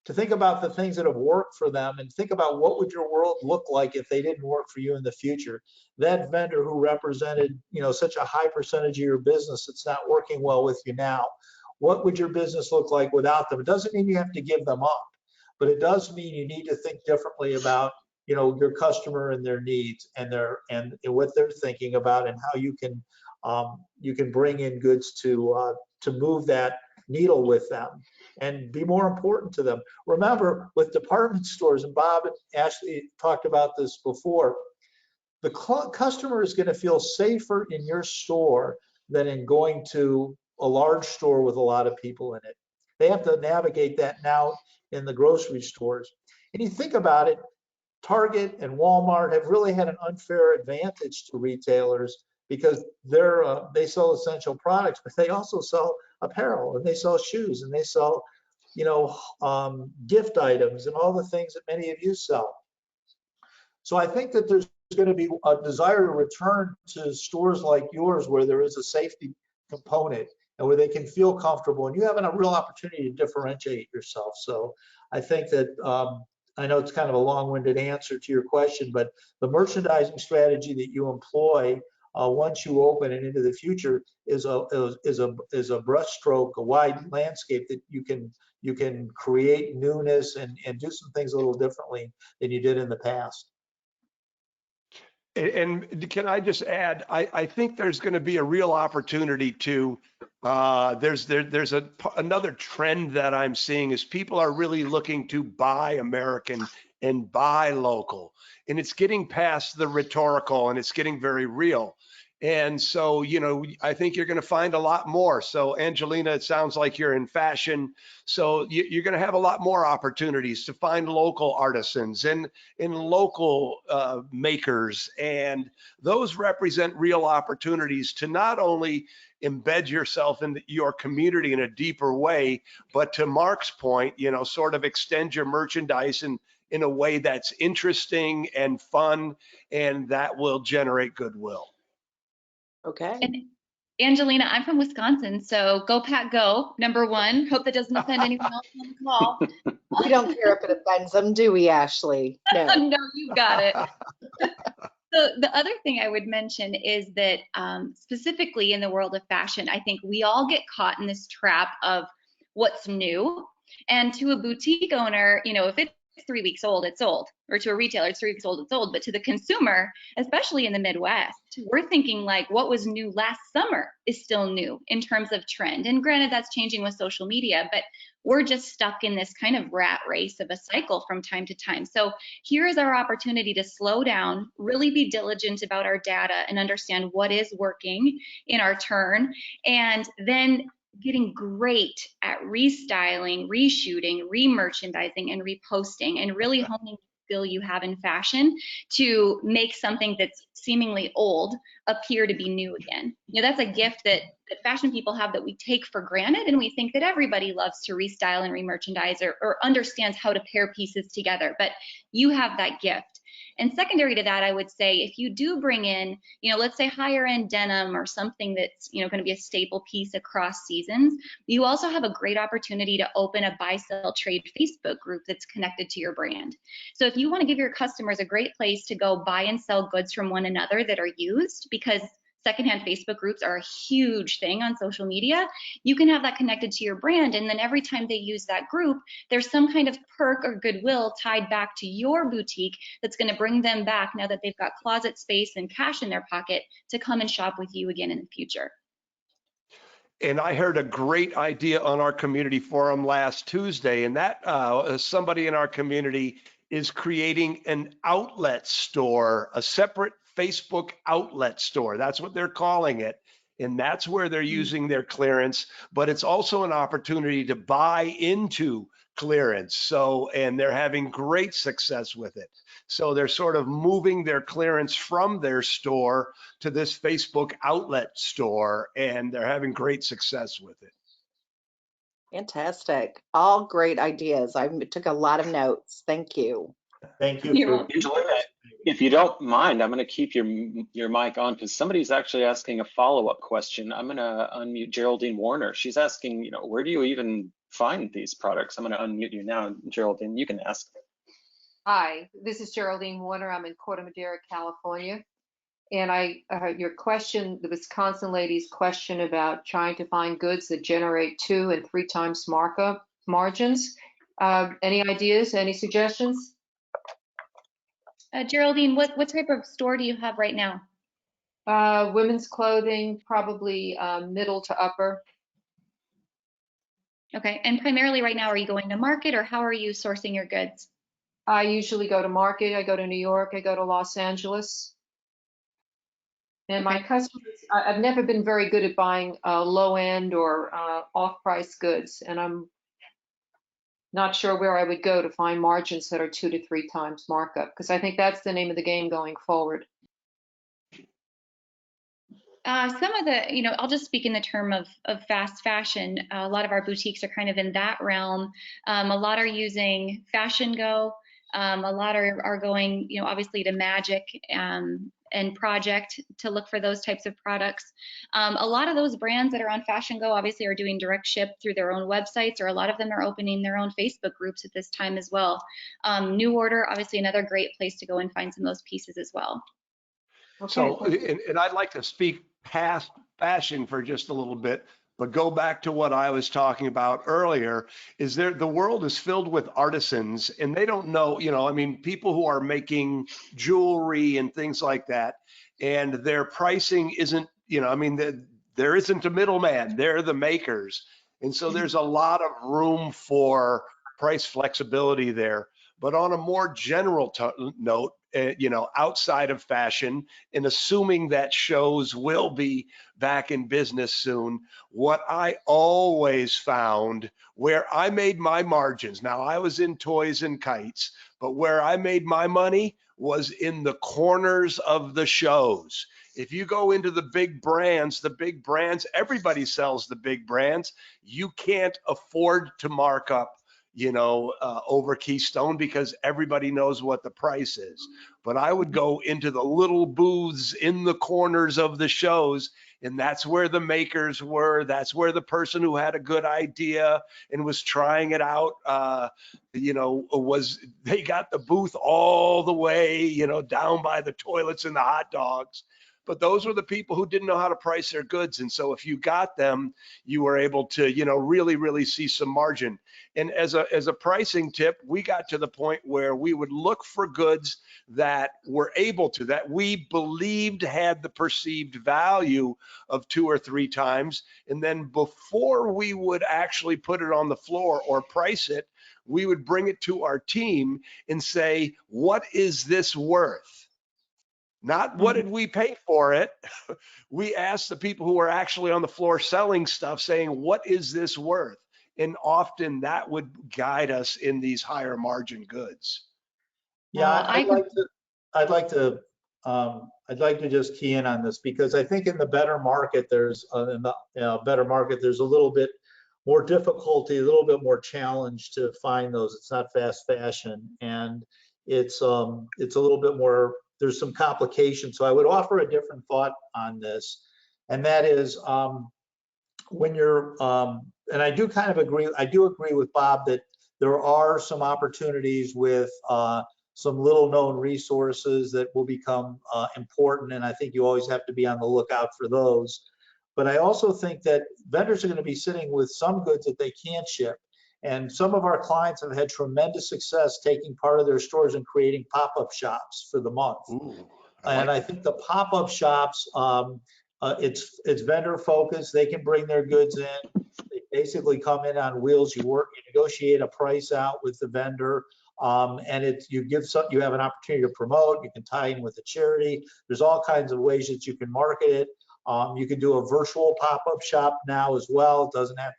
to think about the things that have worked for them and think about what would your world look like if they didn't work for you in the future. That vendor who represented, such a high percentage of your business that's not working well with you now, what would your business look like without them? It doesn't mean you have to give them up, but it does mean you need to think differently about, your customer and their needs and what they're thinking about, and how you can bring in goods to move that needle with them and be more important to them. Remember, with department stores, and Bob and Ashley talked about this before, the customer is going to feel safer in your store than in going to a large store with a lot of people in it. They have to navigate that now in the grocery stores. And you think about it, Target and Walmart have really had an unfair advantage to retailers because they sell essential products, but they also sell apparel, and they sell shoes, and they sell, gift items and all the things that many of you sell. So I think that there's going to be a desire to return to stores like yours where there is a safety component and where they can feel comfortable, and you have a real opportunity to differentiate yourself. So I think that I know it's kind of a long-winded answer to your question, but the merchandising strategy that you employ once you open and into the future is a brushstroke, a wide landscape that you can create newness and do some things a little differently than you did in the past. And can I just add, I think there's going to be a real opportunity to, there's another trend that I'm seeing is people are really looking to buy American and buy local. And it's getting past the rhetorical and it's getting very real. And so, I think you're going to find a lot more. So Angelina, it sounds like you're in fashion. So you're going to have a lot more opportunities to find local artisans and local makers. And those represent real opportunities to not only embed yourself in your community in a deeper way, but to Mark's point, sort of extend your merchandise in a way that's interesting and fun, and that will generate goodwill. Okay. And Angelina, I'm from Wisconsin, so go Pack Go, number one. Hope that doesn't offend anyone else on the call. We don't care if it offends them, do we, Ashley? No. No, you got it. So the other thing I would mention is that specifically in the world of fashion, I think we all get caught in this trap of what's new. And to a boutique owner, if it's 3 weeks old, it's old. Or to a retailer, it's 3 weeks old, it's old. But to the consumer, especially in the Midwest, we're thinking like what was new last summer is still new in terms of trend. And granted, that's changing with social media, but we're just stuck in this kind of rat race of a cycle from time to time. So here is our opportunity to slow down, really be diligent about our data and understand what is working in our turn, and then getting great at restyling, reshooting, remerchandising, and reposting, and really honing the skill you have in fashion to make something that's seemingly old appear to be new again. That's a gift that fashion people have that we take for granted, and we think that everybody loves to restyle and remerchandise or understands how to pair pieces together, but you have that gift. And secondary to that, I would say if you do bring in, let's say higher end denim or something that's, going to be a staple piece across seasons, you also have a great opportunity to open a buy, sell, trade Facebook group that's connected to your brand. So if you want to give your customers a great place to go buy and sell goods from one another that are used, because secondhand Facebook groups are a huge thing on social media, you can have that connected to your brand. And then every time they use that group, there's some kind of perk or goodwill tied back to your boutique that's going to bring them back now that they've got closet space and cash in their pocket to come and shop with you again in the future. And I heard a great idea on our community forum last Tuesday, and that somebody in our community is creating an outlet store, a separate Facebook outlet store. That's what they're calling it. And that's where they're using their clearance, but it's also an opportunity to buy into clearance. So, and they're having great success with it. So they're sort of moving their clearance from their store to this Facebook outlet store, and they're having great success with it. Fantastic. All great ideas. I took a lot of notes. Thank you. Thank you. Angelina, if you don't mind, I'm going to keep your mic on because somebody's actually asking a follow-up question. I'm going to unmute Geraldine Warner. She's asking, where do you even find these products? I'm going to unmute you now, Geraldine. You can ask. Hi, this is Geraldine Warner. I'm in Corte Madera, California. And your question, the Wisconsin lady's question about trying to find goods that generate 2 and 3 times markup margins. Any ideas, any suggestions? Geraldine, what type of store do you have right now? Women's clothing, probably middle to upper. Okay, and primarily right now, are you going to market or how are you sourcing your goods? I usually go to market. I go to New York. I go to Los Angeles. And my customers, I've never been very good at buying low end or off price goods. And I'm not sure where I would go to find margins that are 2 to 3 times markup, because I think that's the name of the game going forward. Some of the, I'll just speak in the term of fast fashion. A lot of our boutiques are kind of in that realm. A lot are using Fashion Go. A lot are going, obviously to Magic and Project to look for those types of products. A lot of those brands that are on Fashion Go obviously are doing direct ship through their own websites, or a lot of them are opening their own Facebook groups at this time as well. New Order, obviously another great place to go and find some of those pieces as well. Okay. So, and I'd like to speak past fashion for just a little bit, but go back to what I was talking about earlier. Is the world is filled with artisans, and they don't know, I mean, people who are making jewelry and things like that, and their pricing isn't, there isn't a middleman, they're the makers. And so there's a lot of room for price flexibility there. But on a more general note, outside of fashion, and assuming that shows will be back in business soon, what I always found where I made my margins, now I was in toys and kites, but where I made my money was in the corners of the shows. If you go into the big brands, everybody sells the big brands. You can't afford to mark up over Keystone because everybody knows what the price is. But I would go into the little booths in the corners of the shows, and that's where the makers were. That's where the person who had a good idea and was trying it out, they got the booth all the way, down by the toilets and the hot dogs. But those were the people who didn't know how to price their goods. And so if you got them, you were able to, really, really see some margin. And as a pricing tip, we got to the point where we would look for goods that that we believed had the perceived value of 2 or 3 times. And then before we would actually put it on the floor or price it, we would bring it to our team and say, what is this worth? Not what did we pay for it? We asked the people who are actually on the floor selling stuff, saying, what is this worth? And often that would guide us in these higher margin goods. Yeah, I'd like to just key in on this, because I think in the better market, there's a little bit more difficulty, a little bit more challenge to find those. It's not fast fashion, and it's a little bit more, there's some complications. So I would offer a different thought on this, and that is when you're, and I do agree with Bob that there are some opportunities with some little known resources that will become important, and I think you always have to be on the lookout for those. But I also think that vendors are going to be sitting with some goods that they can't ship. And some of our clients have had tremendous success taking part of their stores and creating pop-up shops for the month. Ooh, I think the pop-up shops, it's vendor focused. They can bring their goods in. They basically come in on wheels. You negotiate a price out with the vendor, and you have an opportunity to promote. You can tie in with a charity. There's all kinds of ways that you can market it. You can do a virtual pop-up shop now as well.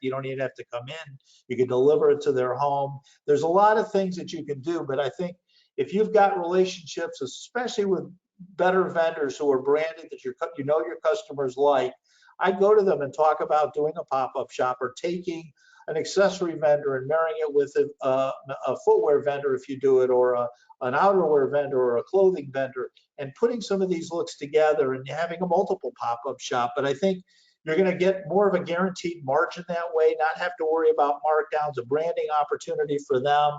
You don't even have to come in. You can deliver it to their home. There's a lot of things that you can do, but I think if you've got relationships, especially with better vendors who are branded that your customers like, I'd go to them and talk about doing a pop-up shop, or taking an accessory vendor and marrying it with a footwear vendor if you do it, or an outerwear vendor, or a clothing vendor, and putting some of these looks together and having a multiple pop-up shop. But I think you're going to get more of a guaranteed margin that way, not have to worry about markdowns, a branding opportunity for them.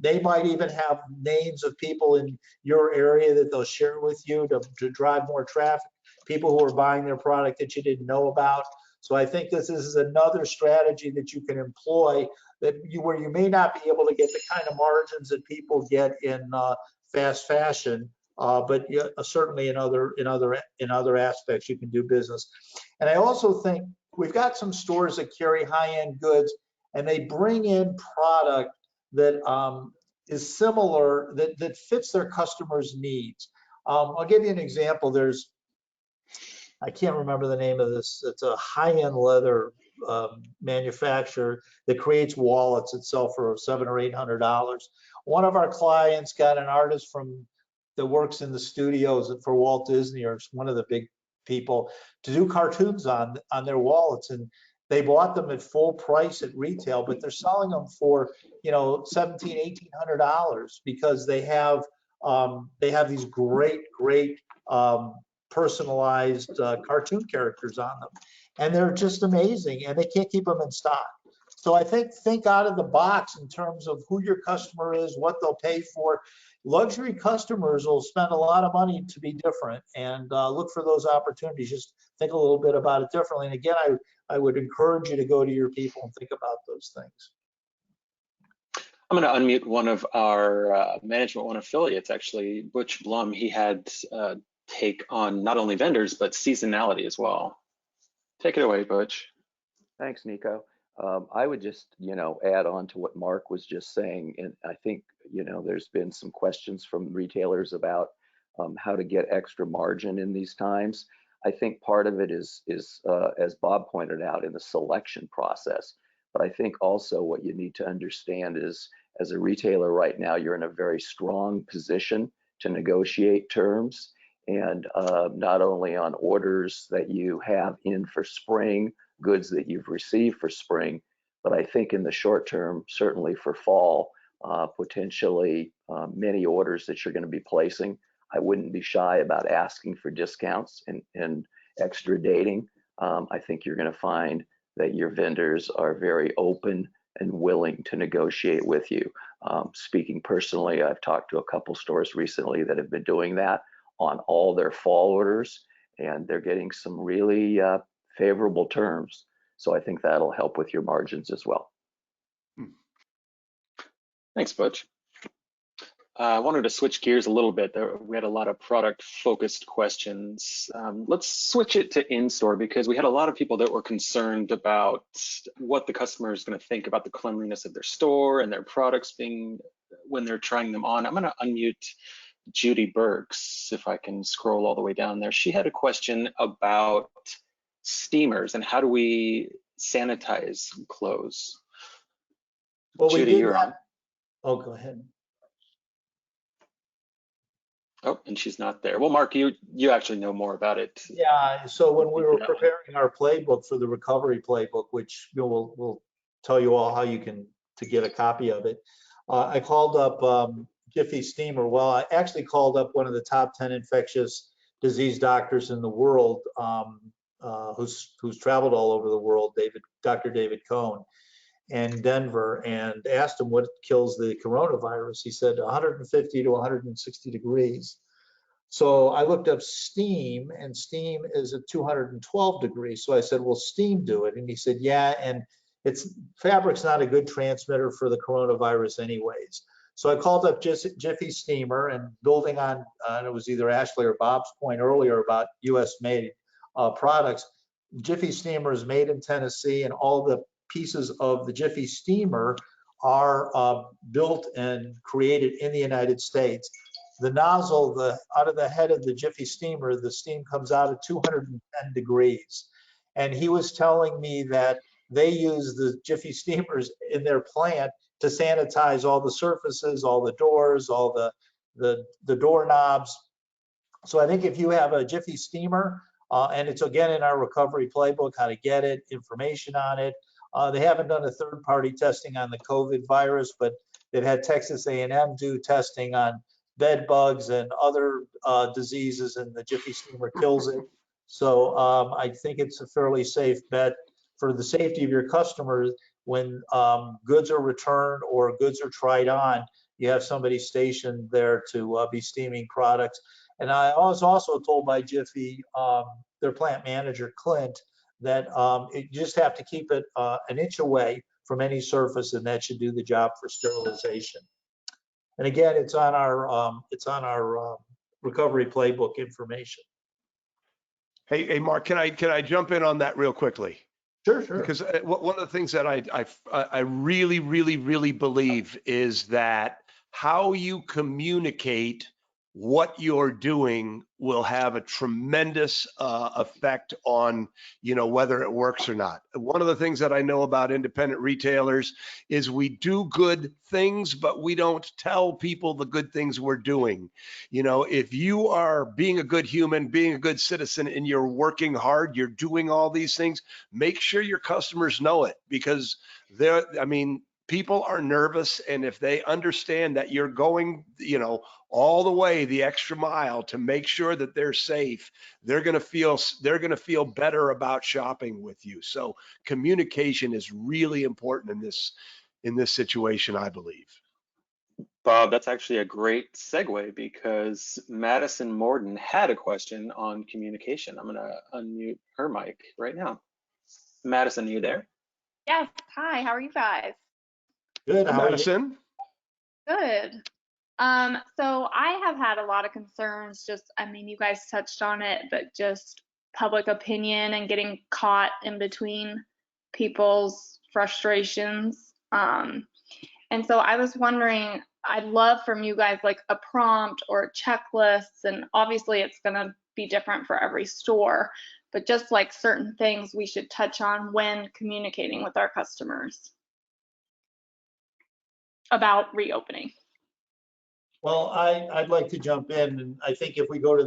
They might even have names of people in your area that they'll share with you to drive more traffic, people who are buying their product that you didn't know about. So I think this is another strategy that you can employ where you may not be able to get the kind of margins that people get in fast fashion, but certainly in other aspects you can do business. And I also think we've got some stores that carry high-end goods, and they bring in product that is similar, that fits their customers' needs. I'll give you an example. I can't remember the name of this. It's a high-end leather manufacturer that creates wallets that sell for $700 or $800. One of our clients got an artist that works in the studios for Walt Disney, or one of the big people, to do cartoons on their wallets, and they bought them at full price at retail, but they're selling them for $1,700-$1,800 because they have these great personalized cartoon characters on them, and they're just amazing, and they can't keep them in stock. So I think out of the box in terms of who your customer is, what they'll pay for. Luxury customers will spend a lot of money to be different, and look for those opportunities. Just think a little bit about it differently. And again, I would encourage you to go to your people and think about those things. I'm going to unmute one of our Management One affiliates, actually, Butch Blum. He had a take on not only vendors, but seasonality as well. Take it away, Butch. Thanks, Nico. I would just, add on to what Mark was just saying. And I think, there's been some questions from retailers about how to get extra margin in these times. I think part of it is as Bob pointed out, in the selection process. But I think also what you need to understand is, as a retailer right now, you're in a very strong position to negotiate terms, and not only on orders that you have in for spring, goods that you've received for spring, but I think in the short term, certainly for fall, potentially many orders that you're going to be placing. I wouldn't be shy about asking for discounts and extra dating. I think you're going to find that your vendors are very open and willing to negotiate with you. Speaking personally, I've talked to a couple stores recently that have been doing that on all their fall orders, and they're getting some really favorable terms. So I think that'll help with your margins as well. Thanks, Butch. I wanted to switch gears a little bit. We had a lot of product-focused questions. Let's switch it to in-store, because we had a lot of people that were concerned about what the customer is going to think about the cleanliness of their store and their products when they're trying them on. I'm going to unmute Judy Burks, if I can scroll all the way down there. She had a question about steamers and how do we sanitize clothes. Well, Judy, you're on. Oh, go ahead. Oh, and she's not there. Well, Mark, you actually know more about it. Yeah, so when we were preparing our playbook for the recovery playbook, which we'll tell you all how you can to get a copy of it, I called up Jiffy Steamer. Well, I actually called up one of the top 10 infectious disease doctors in the world, who's traveled all over the world, Dr. David Cohn, in Denver, and asked him what kills the coronavirus. He said 150 to 160 degrees. So I looked up steam, and steam is at 212 degrees. So I said, will steam do it? And he said, yeah, and fabric's not a good transmitter for the coronavirus anyways. So I called up Jiffy Steamer, and building on, it was either Ashley or Bob's point earlier about US made products. Jiffy Steamer is made in Tennessee, and all the pieces of the Jiffy Steamer are built and created in the United States. The nozzle, out of the head of the Jiffy Steamer, the steam comes out at 210 degrees. And he was telling me that they use the Jiffy Steamers in their plant to sanitize all the surfaces, all the doors, all the doorknobs. So I think if you have a Jiffy Steamer, and it's again in our recovery playbook, how to get it, information on it. They haven't done a third-party testing on the COVID virus, but they've had Texas A&M do testing on bed bugs and other diseases, and the Jiffy Steamer kills it. So I think it's a fairly safe bet for the safety of your customers. When goods are returned or goods are tried on, you have somebody stationed there to be steaming products. And I was also told by Jiffy, their plant manager, Clint, that you just have to keep it an inch away from any surface, and that should do the job for sterilization. And again, it's on our recovery playbook information. Hey, Mark, can I jump in on that real quickly? Sure. Because one of the things that I really believe is that how you communicate what you're doing will have a tremendous effect on, whether it works or not. One of the things that I know about independent retailers is we do good things, but we don't tell people the good things we're doing. If you are being a good human, being a good citizen, and you're working hard, you're doing all these things, make sure your customers know it, because people are nervous, and if they understand that you're going, all the way, the extra mile to make sure that they're safe, they're going to feel better about shopping with you. So communication is really important in this situation, I believe. Bob, that's actually a great segue, because Madison Morden had a question on communication. I'm going to unmute her mic right now. Madison, are you there? Yes. Hi, how are you guys? Good. How are you? Madison? Good. So I have had a lot of concerns, you guys touched on it, but just public opinion and getting caught in between people's frustrations. And so I was wondering, I'd love from you guys like a prompt or checklists, and obviously it's gonna be different for every store, but just like certain things we should touch on when communicating with our customers about reopening. Well, I'd like to jump in, and I think if we go to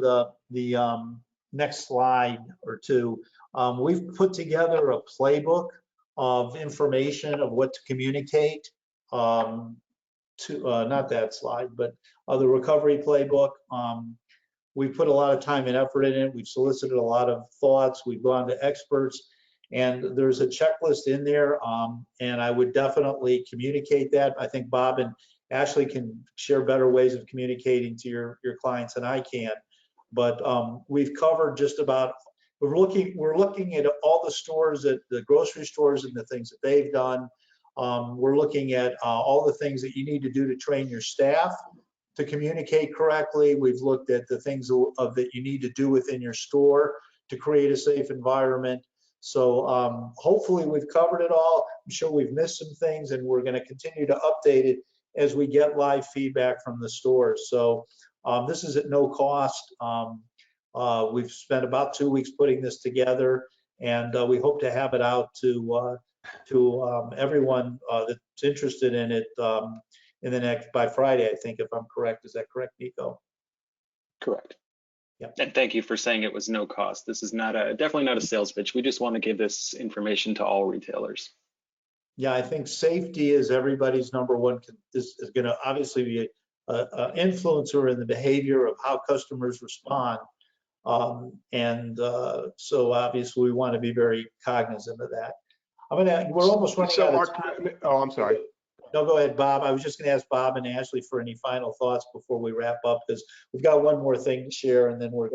the next slide or two, we've put together a playbook of information of what to communicate to not that slide, but the recovery playbook. We've put a lot of time and effort in it. We've solicited a lot of thoughts. We've gone to experts, and there's a checklist in there, and I would definitely communicate that. I think Bob and Ashley can share better ways of communicating to your clients than I can. But we've covered just about, we're looking at all the stores, at the grocery stores and the things that they've done. We're looking at all the things that you need to do to train your staff to communicate correctly. We've looked at the things that you need to do within your store to create a safe environment. So hopefully we've covered it all. I'm sure we've missed some things, and we're going to continue to update it as we get live feedback from the stores. So this is at no cost. We've spent about 2 weeks putting this together, and we hope to have it out to everyone that's interested in it in the by Friday, I think, if I'm correct. Is that correct, Nico? Correct. Yeah. And thank you for saying it was no cost. This is definitely not a sales pitch. We just want to give this information to all retailers. Yeah, I think safety is everybody's number one. This is going to obviously be an influencer in the behavior of how customers respond. So obviously we want to be very cognizant of that. We're almost running out of time. Oh, I'm sorry. No, go ahead, Bob. I was just going to ask Bob and Ashley for any final thoughts before we wrap up, because we've got one more thing to share, and then we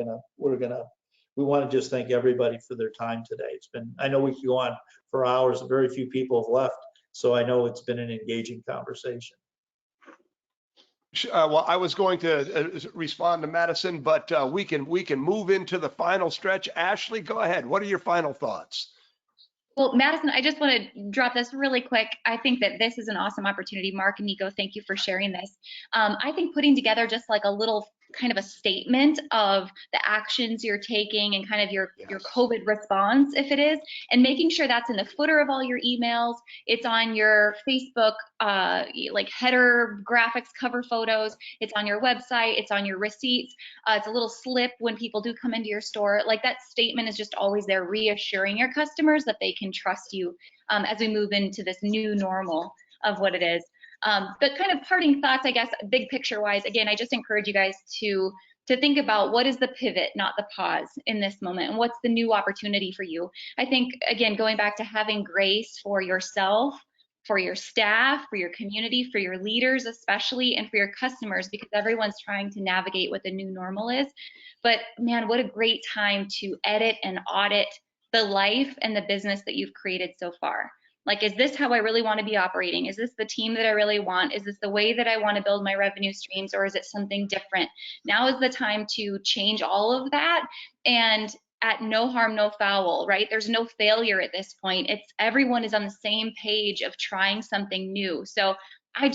want to just thank everybody for their time today. It's been, I know we could go on for hours. Very few people have left, so I know it's been an engaging conversation. Well, I was going to respond to Madison, but we can move into the final stretch. Ashley, go ahead. What are your final thoughts? Well, Madison, I just want to drop this really quick. I think that this is an awesome opportunity. Mark and Nico, thank you for sharing this. I think putting together just like a little kind of a statement of the actions you're taking and kind of your COVID response, if it is, and making sure that's in the footer of all your emails. It's on your Facebook, like header graphics, cover photos. It's on your website. It's on your receipts. It's a little slip when people do come into your store. Like that statement is just always there, reassuring your customers that they can trust you as we move into this new normal of what it is. But kind of parting thoughts, I guess, big picture wise, again, I just encourage you guys to think about what is the pivot, not the pause in this moment, and what's the new opportunity for you. I think, again, going back to having grace for yourself, for your staff, for your community, for your leaders especially, and for your customers, because everyone's trying to navigate what the new normal is. But man, what a great time to edit and audit the life and the business that you've created so far. Like, is this how I really want to be operating? Is this the team that I really want? Is this the way that I want to build my revenue streams, or is it something different? Now is the time to change all of that, and at no harm, no foul, right? There's no failure at this point. It's everyone is on the same page of trying something new. So I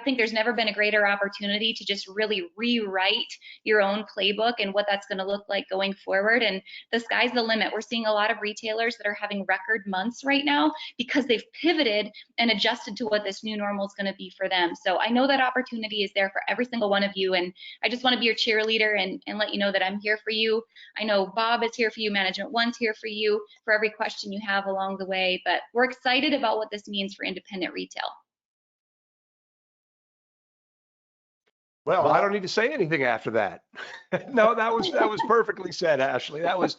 think there's never been a greater opportunity to just really rewrite your own playbook and what that's going to look like going forward. And the sky's the limit. We're seeing a lot of retailers that are having record months right now because they've pivoted and adjusted to what this new normal is going to be for them. So I know that opportunity is there for every single one of you. And I just want to be your cheerleader and let you know that I'm here for you. I know Bob is here for you. Management One's here for you for every question you have along the way. But we're excited about what this means for independent retail. Well, I don't need to say anything after that. No, that was perfectly said, Ashley. That was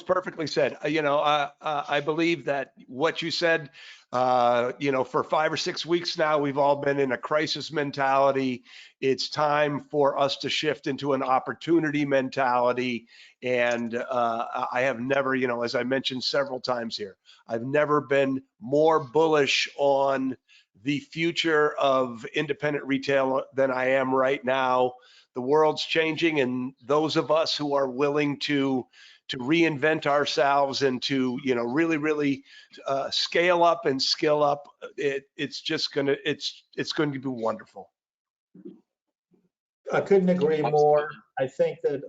perfectly said. I believe that what you said, for 5 or 6 weeks now, we've all been in a crisis mentality. It's time for us to shift into an opportunity mentality. And I have never, as I mentioned several times here, I've never been more bullish on the future of independent retail than I am right now. The world's changing, and those of us who are willing to reinvent ourselves and to really scale up and skill up, it's going to be wonderful. I couldn't agree more. I think that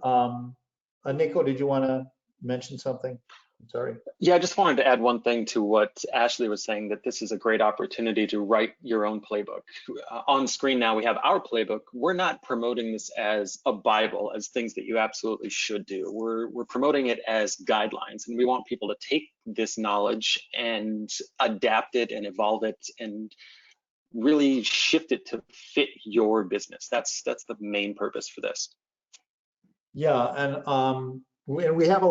Nico, did you want to mention something? I'm sorry. Yeah, I just wanted to add one thing to what Ashley was saying, that this is a great opportunity to write your own playbook. On screen now, we have our playbook. We're not promoting this as a Bible, as things that you absolutely should do. We're promoting it as guidelines, and we want people to take this knowledge and adapt it and evolve it and really shift it to fit your business. That's the main purpose for this. Yeah, and we have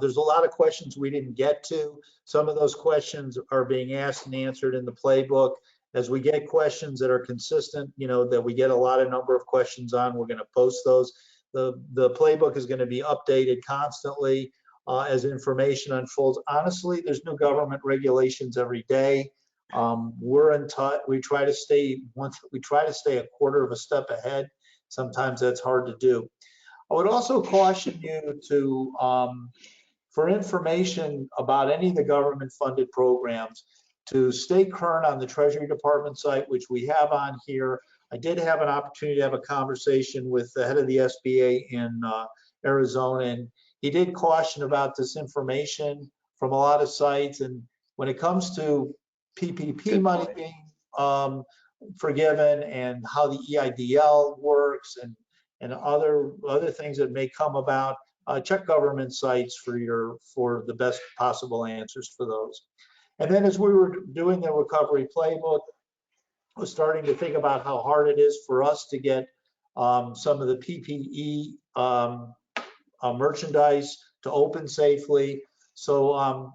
there's a lot of questions we didn't get to. Some of those questions are being asked and answered in the playbook. As we get questions that are consistent, that we get a lot of number of questions on, we're going to post those. The playbook is going to be updated constantly as information unfolds. Honestly, there's new government regulations every day. We're in touch. We try to stay a quarter of a step ahead. Sometimes that's hard to do. I would also caution you to, for information about any of the government-funded programs, to stay current on the Treasury Department site, which we have on here. I did have an opportunity to have a conversation with the head of the SBA in Arizona, and he did caution about this information from a lot of sites. And when it comes to PPP money being forgiven and how the EIDL works and other things that may come about, check government sites for the best possible answers for those. And then as we were doing the recovery playbook, I was starting to think about how hard it is for us to get some of the PPE merchandise to open safely. So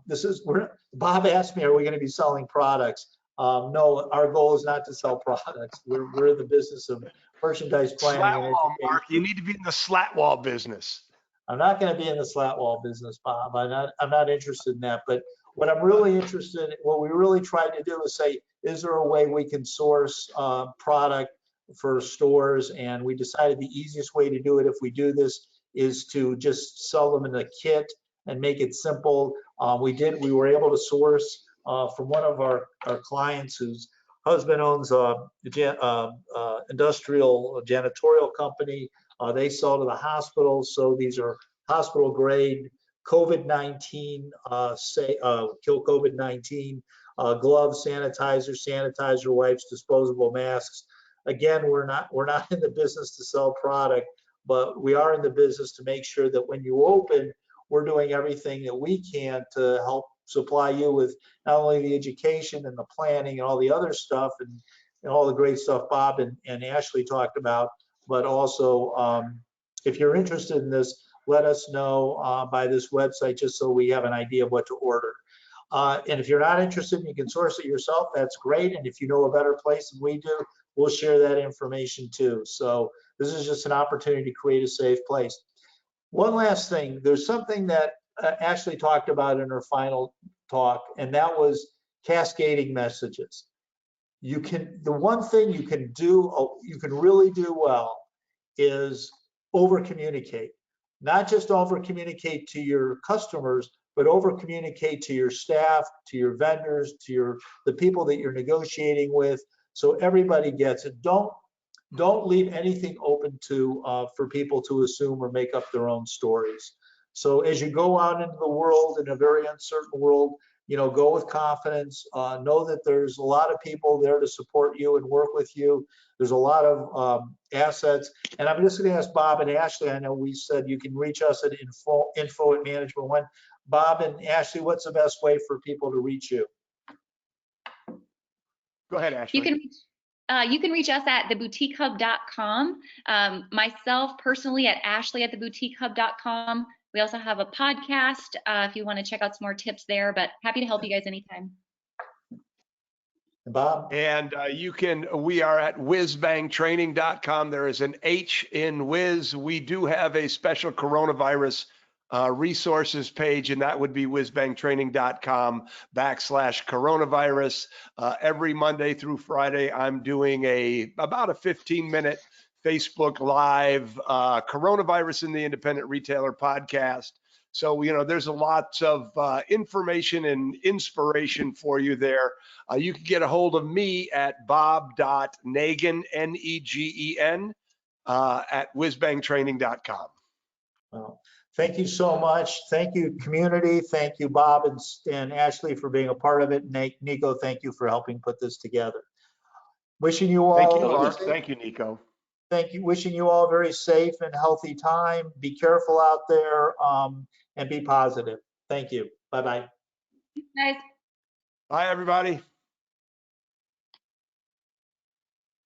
Bob asked me, are we going to be selling products? No, our goal is not to sell products. We're in the business of merchandise planning. Slat wall, Mark. You need to be in the slat wall business. I'm not going to be in the slat wall business, Bob. I'm not interested in that. But what I'm really interested in, what we really tried to do is say, is there a way we can source product for stores? And we decided the easiest way to do it, if we do this, is to just sell them in a kit and make it simple. We were able to source from one of our clients whose husband owns a industrial janitorial company. They sell to the hospitals, so these are hospital grade COVID-19 kill COVID-19 gloves, sanitizer wipes, disposable masks. Again, we're not in the business to sell product, but we are in the business to make sure that when you open, we're doing everything that we can to help supply you with not only the education and the planning and all the other stuff and all the great stuff Bob and Ashley talked about, but also if you're interested in this, let us know by this website, just so we have an idea of what to order. And if you're not interested and you can source it yourself, that's great. And if you know a better place than we do, we'll share that information too. So this is just an opportunity to create a safe place. One last thing, there's something that Ashley talked about in her final talk, and that was cascading messages. The one thing you can do, you can really do well, is over communicate. Not just over communicate to your customers, but over communicate to your staff, to your vendors, to the people that you're negotiating with, so everybody gets it. Don't leave anything open to for people to assume or make up their own stories. So as you go out into the world, in a very uncertain world, go with confidence. Know that there's a lot of people there to support you and work with you. There's a lot of assets. And I'm just going to ask Bob and Ashley. I know we said you can reach us at info@management1. Bob and Ashley, what's the best way for people to reach you? Go ahead, Ashley. You can reach us at theboutiquehub.com. Myself personally at ashley@theboutiquehub.com. We also have a podcast if you want to check out some more tips there, but happy to help you guys anytime. Bob? And we are at WhizBangTraining.com. There is an H in Whiz. We do have a special coronavirus resources page, and that would be WhizBangTraining.com/coronavirus. Every Monday through Friday, I'm doing about a 15-minute Facebook Live Coronavirus in the Independent Retailer podcast. So, there's a lot of information and inspiration for you there. You can get a hold of me at bob.negen, Negen, at WhizBangTraining.com. Well, thank you so much. Thank you, community. Thank you, Bob and Ashley, for being a part of it. Nico, thank you for helping put this together. Wishing you all. Thank you, Mark. Thank you, Nico. Thank you. Wishing you all a very safe and healthy time. Be careful out there and be positive. Thank you. Bye-bye. Guys. Bye, everybody.